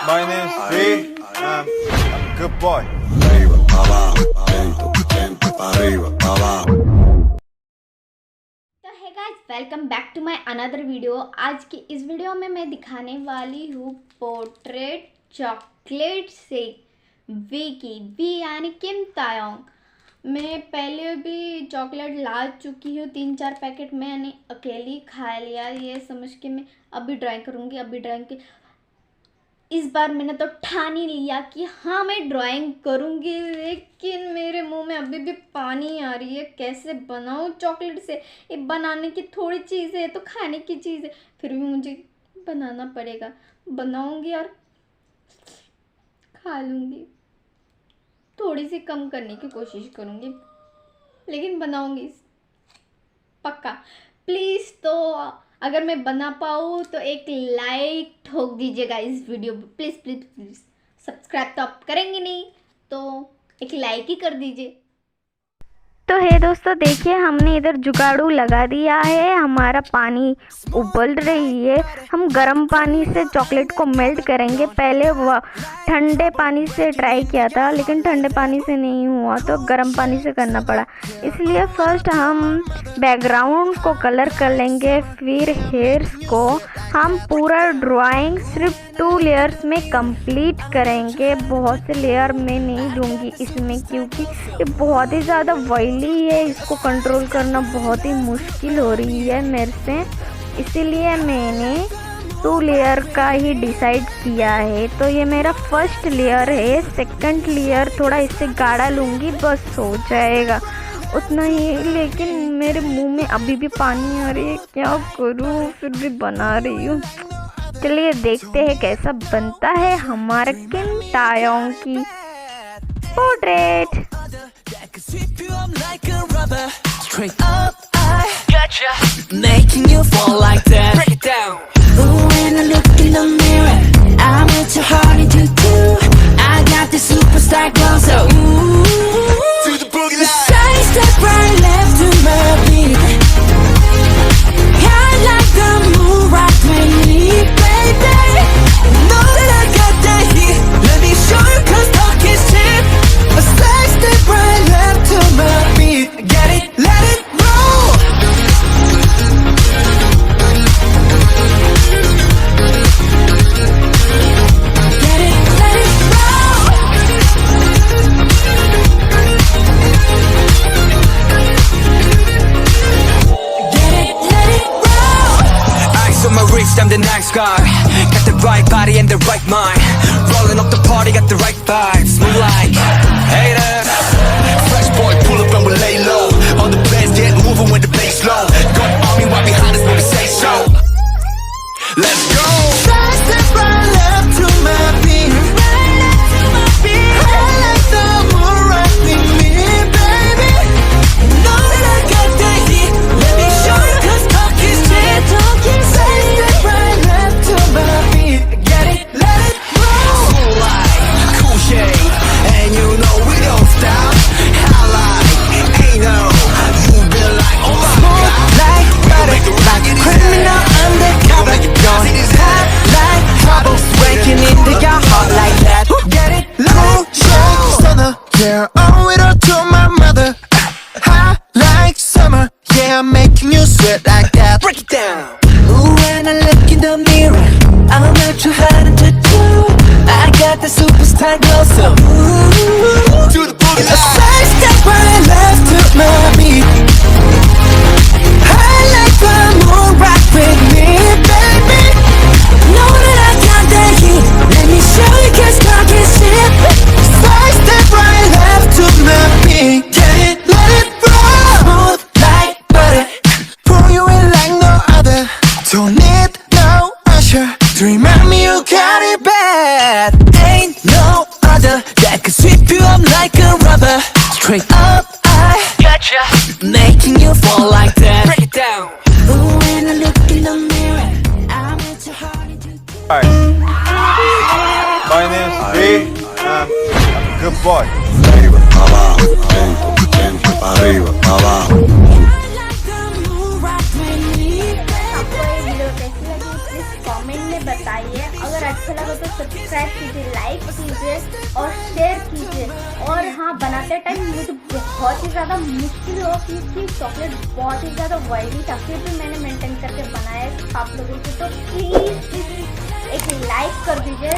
My name is B. I'm a good boy. तो है guys, welcome back to my another video. आज की इस वीडियो में मैं दिखाने वाली हूँ पोर्ट्रेट चॉकलेट से वी की वी यानी किम तायोंग। मैं पहले भी चॉकलेट ला चुकी हूँ, 3-4 पैकेट मैंने अकेली खा लिया। ये समझ के मैं अभी ड्राइंग करूँगी। इस बार मैंने तो ठान ही लिया कि हाँ मैं ड्राइंग करूँगी, लेकिन मेरे मुंह में अभी भी पानी आ रही है। कैसे बनाऊँ चॉकलेट से? ये बनाने की थोड़ी चीज़ है, तो खाने की चीज़ है, फिर भी मुझे बनाना पड़ेगा। बनाऊँगी और खा लूँगी। थोड़ी सी कम करने की कोशिश करूँगी, लेकिन बनाऊँगी पक्का। प्लीज़, तो अगर मैं बना पाऊँ तो एक लाइक ठोक दीजिएगा इस वीडियो पे, प्लीज़ प्लीज़ प्लीज़। सब्सक्राइब तो आप करेंगे नहीं, तो एक लाइक ही कर दीजिए। तो है दोस्तों, देखिए हमने इधर जुगाड़ू लगा दिया है। हमारा पानी उबल रही है। हम गर्म पानी से चॉकलेट को मेल्ट करेंगे। पहले वो ठंडे पानी से ट्राई किया था, लेकिन ठंडे पानी से नहीं हुआ, तो गर्म पानी से करना पड़ा। इसलिए फर्स्ट हम बैकग्राउंड को कलर कर लेंगे, फिर हेयर्स को हम पूरा ड्राइंग सिर्फ 2 लेयर्स में कंप्लीट करेंगे। बहुत से लेयर में नहीं दूंगी इसमें, क्योंकि ये बहुत ही ज़्यादा ऑयली है। इसको कंट्रोल करना बहुत ही मुश्किल हो रही है मेरे से, इसीलिए मैंने 2 लेयर का ही डिसाइड किया है। तो ये मेरा फर्स्ट लेयर है। सेकंड लेयर थोड़ा इससे गाढ़ा लूँगी, बस हो जाएगा उतना ही। लेकिन मेरे मुंह में अभी भी पानी आ रही है, क्या करूँ? फिर भी बना रही हूँ। चलिए देखते हैं कैसा बनता है हमारा किम तायोंग की portrait. Making you fall like that. Break it down. Ooh, when I look in the mirror, I'm with your heart into two. I got the superstar glow, so ooh, to the boogie line. Side step right left to my beat. I like the moon rock with me, baby. Know that I got that heat. Let me show you 'cause talk is cheap. A side step right left to my beat. Get it, let it roll. Get it, let it roll. Get it, let it roll. Ice on my wrist, I'm the nice guy. Got the right body and the right mind. Rolling up the party, got the right vibes. Move like haters. Fresh boy, pull up and we lay low. All the plans get moving when the bass low. Got army right behind us when we say so. Let's go. Side step right left to my beat. Right left to my beat. I like the moon rock with me, baby. Know that I got the heat. Let me show you 'cause talk is cheap. Side step right left to my beat. Get it, let it roll. Cool light, cool shade, and you know we don't stop. I like, ain't no, you been like, oh my god. Like butter, like a criminal undercover. Going hot like trouble, breaking into your heart like that. Get it, cool shade, stunner. Yeah, owe it all to my mother. Hot like summer. Yeah, I'm making you sweat like that. Break it down. Ooh, when I look in the mirror, I'm not too hard to do. I got the superstar glow, so ooh, to the boogie line. A side step right left to my beat. I like the moon rock with me, baby. Know that I got that heat. Let me show you 'cause talk is cheap. Side step right left to my beat. Get it, let it roll. Smooth like butter. Pour you in like no other. Don't need no usher to remind me you got it bad. Ain't no other that can sweep you up like a rubber. Straight up, I gotcha. Making you fall like that. Break it down. Ooh, when I look in the mirror, I'm with your heart into two. Hi. My name is B. I'm a good boy. आपको ये video कैसी लगी please comment में बताइए। अगर अच्छा लगा तो सब्सक्राइब कीजिए, लाइक कीजिए और शेयर कीजिए। और हाँ, बनाते टाइम मुझे बहुत ही ज़्यादा मुश्किल हो क्योंकि चॉकलेट बहुत ही ज़्यादा ऑयली था, फिर भी मैंने मेंटेन करके बनाया आप लोगों को। तो प्लीज़ एक लाइक कर दीजिए,